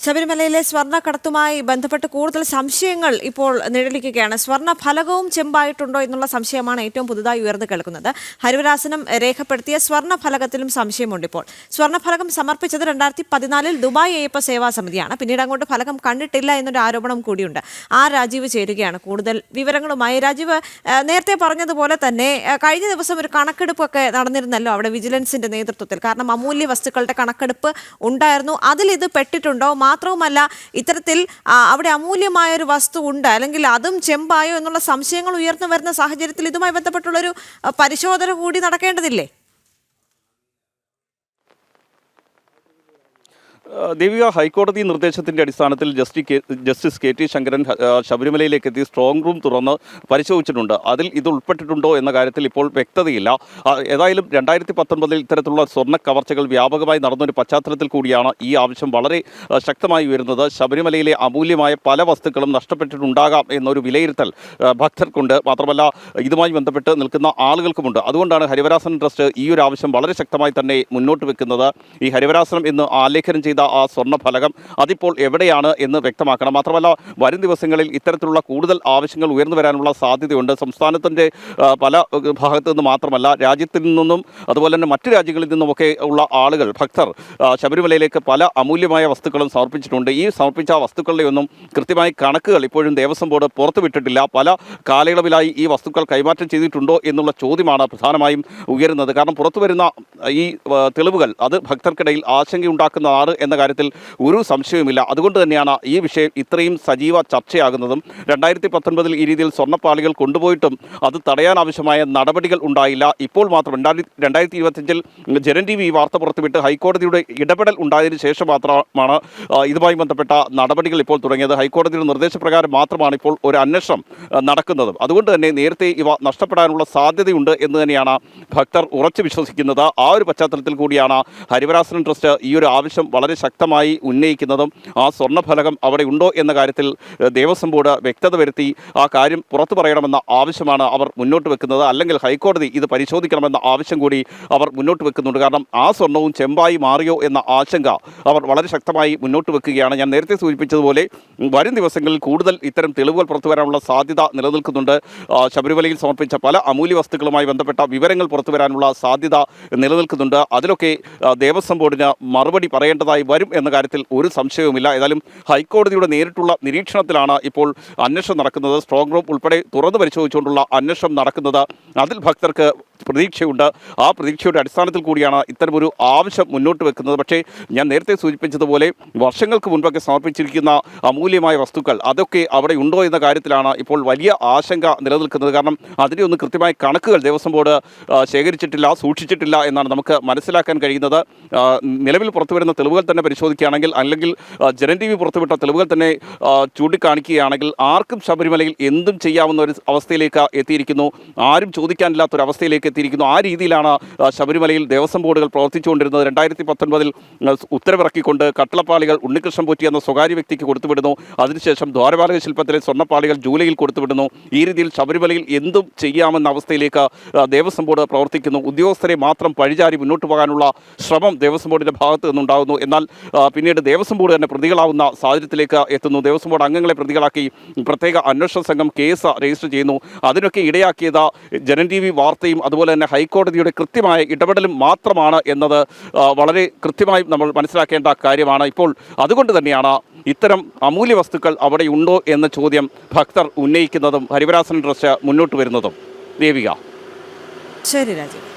ശബരിമലയിലെ സ്വർണ്ണക്കടത്തുമായി ബന്ധപ്പെട്ട് കൂടുതൽ സംശയങ്ങൾ ഇപ്പോൾ നിഴലിക്കുകയാണ്. സ്വർണ്ണ ഫലകവും ചെമ്പായിട്ടുണ്ടോ എന്നുള്ള സംശയമാണ് ഏറ്റവും പുതുതായി ഉയർന്നു കേൾക്കുന്നത്. ഹരിവരാസനം രേഖപ്പെടുത്തിയ സ്വർണ്ണ ഫലകത്തിലും സംശയമുണ്ട്. ഇപ്പോൾ സ്വർണ്ണഫലകം സമർപ്പിച്ചത് 2014 ദുബായ് അയ്യപ്പ സേവാ സമിതിയാണ്. പിന്നീട് അങ്ങോട്ട് ഫലകം കണ്ടിട്ടില്ല എന്നൊരു ആരോപണം കൂടിയുണ്ട്. രാജീവ് ചേരുകയാണ് കൂടുതൽ വിവരങ്ങളുമായി. രാജീവ്, നേരത്തെ പറഞ്ഞതുപോലെ തന്നെ കഴിഞ്ഞ ദിവസം ഒരു കണക്കെടുപ്പൊക്കെ നടന്നിരുന്നല്ലോ അവിടെ വിജിലൻസിന്റെ നേതൃത്വത്തിൽ. കാരണം അമൂല്യ വസ്തുക്കളുടെ കണക്കെടുപ്പ് ഉണ്ടായിരുന്നു. അതിൽ ഇത് പെട്ടിട്ടുണ്ടോ? മാത്രവുമല്ല, ഇത്തരത്തിൽ അവിടെ അമൂല്യമായൊരു വസ്തു ഉണ്ട്, അല്ലെങ്കിൽ അതും ചെമ്പായോ എന്നുള്ള സംശയങ്ങൾ ഉയർന്നു വരുന്ന സാഹചര്യത്തിൽ ഇതുമായി ബന്ധപ്പെട്ടുള്ളൊരു പരിശോധന കൂടി നടക്കേണ്ടതില്ലേ? ദേവിക, ഹൈക്കോടതി നിർദ്ദേശത്തിന്റെ അടിസ്ഥാനത്തിൽ ജസ്റ്റിസ് കെ ടി ശങ്കരൻ ശബരിമലയിലേക്ക് എത്തി സ്ട്രോങ് റൂം തുറന്ന് പരിശോധിച്ചിട്ടുണ്ട്. അതിൽ ഇത് ഉൾപ്പെട്ടിട്ടുണ്ടോ എന്ന കാര്യത്തിൽ ഇപ്പോൾ വ്യക്തതയില്ല. ഏതായാലും 2019 ഇത്തരത്തിലുള്ള സ്വർണ്ണ കവർച്ചകൾ വ്യാപകമായി നടന്നൊരു പശ്ചാത്തലത്തിൽ കൂടിയാണ് ഈ ആവശ്യം വളരെ ശക്തമായി ഉയരുന്നത്. ശബരിമലയിലെ അമൂല്യമായ പല വസ്തുക്കളും നഷ്ടപ്പെട്ടിട്ടുണ്ടാകാം എന്നൊരു വിലയിരുത്തൽ ഭക്തർക്കുണ്ട്. മാത്രമല്ല, ഇതുമായി ബന്ധപ്പെട്ട് നിൽക്കുന്ന ആളുകൾക്കുമുണ്ട്. അതുകൊണ്ടാണ് ഹരിവരാസനം ട്രസ്റ്റ് ഈ ഒരു ആവശ്യം വളരെ ശക്തമായി തന്നെ മുന്നോട്ട് വെക്കുന്നത്. ഈ ഹരിവരാസനം എന്ന് ആലേഖനം ചെയ്ത ആ സ്വർണ്ണ ഫലകം അതിപ്പോൾ എവിടെയാണ് എന്ന് വ്യക്തമാക്കണം. മാത്രമല്ല, വരും ദിവസങ്ങളിൽ ഇത്തരത്തിലുള്ള കൂടുതൽ ആവശ്യങ്ങൾ ഉയർന്നു വരാനുള്ള സാധ്യതയുണ്ട്. സംസ്ഥാനത്തിൻ്റെ പല ഭാഗത്തു നിന്ന് മാത്രമല്ല, രാജ്യത്തിൽ നിന്നും അതുപോലെ തന്നെ മറ്റു രാജ്യങ്ങളിൽ നിന്നുമൊക്കെ ഉള്ള ആളുകൾ, ഭക്തർ ശബരിമലയിലേക്ക് പല അമൂല്യമായ വസ്തുക്കളും സമർപ്പിച്ചിട്ടുണ്ട്. ഈ സമർപ്പിച്ച വസ്തുക്കളുടെ ഒന്നും കൃത്യമായി കണക്കുകൾ ഇപ്പോഴും ദേവസ്വം ബോർഡ് പുറത്തുവിട്ടിട്ടില്ല. പല കാലയളവിലായി ഈ വസ്തുക്കൾ കൈമാറ്റം ചെയ്തിട്ടുണ്ടോ എന്നുള്ള ചോദ്യമാണ് പ്രധാനമായും ഉയരുന്നത്. കാരണം പുറത്തു വരുന്ന ഈ തെളിവുകൾ അത് ഭക്തർക്കിടയിൽ ആശങ്കയുണ്ടാക്കുന്നതാണ് എന്ന കാര്യത്തിൽ ഒരു സംശയവുമില്ല. അതുകൊണ്ട് തന്നെയാണ് ഈ വിഷയം ഇത്രയും സജീവ ചർച്ചയാകുന്നതും. 2019 ഈ രീതിയിൽ സ്വർണ്ണപ്പാളികൾ കൊണ്ടുപോയിട്ടും അത് തടയാനാവശ്യമായ നടപടികൾ ഉണ്ടായില്ല. ഇപ്പോൾ മാത്രം 2025 ജനൻ TV ഈ വാർത്ത പുറത്തുവിട്ട് ഹൈക്കോടതിയുടെ ഇടപെടൽ ഉണ്ടായതിനു ശേഷം മാത്രമാണ് ഇതുമായി ബന്ധപ്പെട്ട നടപടികൾ ഇപ്പോൾ തുടങ്ങിയത്. ഹൈക്കോടതിയുടെ നിർദ്ദേശപ്രകാരം മാത്രമാണ് ഇപ്പോൾ ഒരു അന്വേഷണം നടക്കുന്നതും. അതുകൊണ്ട് തന്നെ നേരത്തെ ഇവ നഷ്ടപ്പെടാനുള്ള സാധ്യതയുണ്ട് എന്ന് തന്നെയാണ് ഭക്തർ ഉറച്ചു വിശ്വസിക്കുന്നത്. ആ ഒരു പശ്ചാത്തലത്തിൽ കൂടിയാണ് ഹരിവരാസനം ട്രസ്റ്റ് ഈ ഒരു ആവശ്യം വളരെ ശക്തമായി ഉന്നയിക്കുന്നതും. ആ സ്വർണ്ണഫലകം അവിടെ ഉണ്ടോ എന്ന കാര്യത്തിൽ ദേവസ്വം ബോർഡ് വ്യക്തത വരുത്തി ആ കാര്യം പുറത്തു പറയണമെന്ന ആവശ്യമാണ് അവർ മുന്നോട്ട് വെക്കുന്നത്. അല്ലെങ്കിൽ ഹൈക്കോടതി ഇത് പരിശോധിക്കണമെന്ന ആവശ്യം കൂടി അവർ മുന്നോട്ട് വെക്കുന്നുണ്ട്. കാരണം ആ സ്വർണ്ണവും ചെമ്പായി മാറിയോ എന്ന ആശങ്ക അവർ വളരെ ശക്തമായി മുന്നോട്ട് വെക്കുകയാണ്. ഞാൻ നേരത്തെ സൂചിപ്പിച്ചതുപോലെ വരും ദിവസങ്ങളിൽ കൂടുതൽ ഇത്തരം തെളിവുകൾ പുറത്തു വരാനുള്ള സാധ്യത നിലനിൽക്കുന്നുണ്ട്. ശബരിമലയിൽ സമർപ്പിച്ച പല അമൂല്യ വസ്തുക്കളുമായി ബന്ധപ്പെട്ട വിവരങ്ങൾ പുറത്തു വരാനുള്ള സാധ്യത നിലനിൽക്കുന്നുണ്ട്. അതിലൊക്കെ ദേവസ്വം ബോർഡിന് മറുപടി പറയേണ്ടതായി വരും എന്ന കാര്യത്തിൽ ഒരു സംശയവുമില്ല. ഏതായാലും ഹൈക്കോടതിയുടെ നേരിട്ടുള്ള നിരീക്ഷണത്തിലാണ് ഇപ്പോൾ അന്വേഷണം നടക്കുന്നത്. സ്ട്രോങ് റൂം ഉൾപ്പെടെ തുറന്നു പരിശോധിച്ചുകൊണ്ടുള്ള അന്വേഷണം നടക്കുന്നത്. അതിൽ ഭക്തർക്ക് പ്രതീക്ഷയുണ്ട്. ആ പ്രതീക്ഷയുടെ അടിസ്ഥാനത്തിൽ കൂടിയാണ് ഇത്തരമൊരു ആവശ്യം മുന്നോട്ട് വെക്കുന്നത്. പക്ഷേ ഞാൻ നേരത്തെ സൂചിപ്പിച്ചതുപോലെ വർഷങ്ങൾക്ക് മുൻപൊക്കെ സമർപ്പിച്ചിരിക്കുന്ന അമൂല്യമായ വസ്തുക്കൾ അതൊക്കെ അവിടെ ഉണ്ടോ എന്ന കാര്യത്തിലാണ് ഇപ്പോൾ വലിയ ആശങ്ക നിലനിൽക്കുന്നത്. കാരണം അതിൻ്റെ ഒന്നും കൃത്യമായ കണക്കുകൾ ദേവസ്വം ബോർഡ് ശേഖരിച്ചിട്ടില്ല, സൂക്ഷിച്ചിട്ടില്ല എന്നാണ് നമുക്ക് മനസ്സിലാക്കാൻ കഴിയുന്നത്. നിലവിൽ പുറത്തുവരുന്ന തെളിവുകൾ തന്നെ പരിശോധിക്കുകയാണെങ്കിൽ, അല്ലെങ്കിൽ ജനൻ TV പുറത്തുവിട്ട തെളിവുകൾ തന്നെ ചൂണ്ടിക്കാണിക്കുകയാണെങ്കിൽ ആർക്കും ശബരിമലയിൽ എന്തും ചെയ്യാവുന്ന ഒരു അവസ്ഥയിലേക്ക് എത്തിയിരിക്കുന്നു. ആരും ചോദിക്കാനില്ലാത്തൊരവസ്ഥയിലേക്ക് എത്തിയിരിക്കുന്നു. ആ രീതിയിലാണ് ശബരിമലയിൽ ദേവസ്വം ബോർഡുകൾ പ്രവർത്തിച്ചുകൊണ്ടിരുന്നത്. 2019 ഉത്തരവിറക്കിക്കൊണ്ട് കട്ടളപ്പാളികൾ ഉണ്ണികൃഷ്ണൻ പോറ്റി എന്ന സ്വകാര്യ വ്യക്തിക്ക് കൊടുത്തുവിടുന്നു. അതിനുശേഷം ദ്വാരപാലക ശില്പത്തിലെ സ്വർണ്ണപ്പാളികൾ ജൂലൈയിൽ കൊടുത്തുവിടുന്നു. ഈ രീതിയിൽ ശബരിമലയിൽ എന്തും ചെയ്യാമെന്ന അവസ്ഥയിലേക്ക് ദേവസ്വം ബോർഡ് പ്രവർത്തിക്കുന്നു. ഉദ്യോഗസ്ഥരെ മാത്രം പഴിചാരി മുന്നോട്ട് പോകാനുള്ള ശ്രമം ദേവസ്വം ബോർഡിൻ്റെ ഭാഗത്ത് നിന്നുണ്ടാകുന്നു. എന്നാൽ പിന്നീട് ദേവസ്വം ബോർഡ് തന്നെ പ്രതികളാവുന്ന സാഹചര്യത്തിലേക്ക് എത്തുന്നു. ദേവസ്വം ബോർഡ് അംഗങ്ങളെ പ്രതികളാക്കി പ്രത്യേക അന്വേഷണ സംഘം കേസ് രജിസ്റ്റർ ചെയ്യുന്നു. അതിനൊക്കെ ഇടയാക്കിയത് ജനൻ TV വാർത്തയും അതുപോലെ തന്നെ ഹൈക്കോടതിയുടെ കൃത്യമായ ഇടപെടലും മാത്രമാണ് എന്നത് വളരെ കൃത്യമായി നമ്മൾ മനസ്സിലാക്കേണ്ട കാര്യമാണ്. ഇപ്പോൾ അതുകൊണ്ട് തന്നെയാണ് ഇത്തരം അമൂല്യ വസ്തുക്കൾ അവിടെ ഉണ്ടോ എന്ന ചോദ്യം ഭക്തർ ഉന്നയിക്കുന്നതും ഹരിവരാസനം ട്രസ്റ്റ് മുന്നോട്ട് വരുന്നതും. ദേവിക. ശരി രാജീവ്.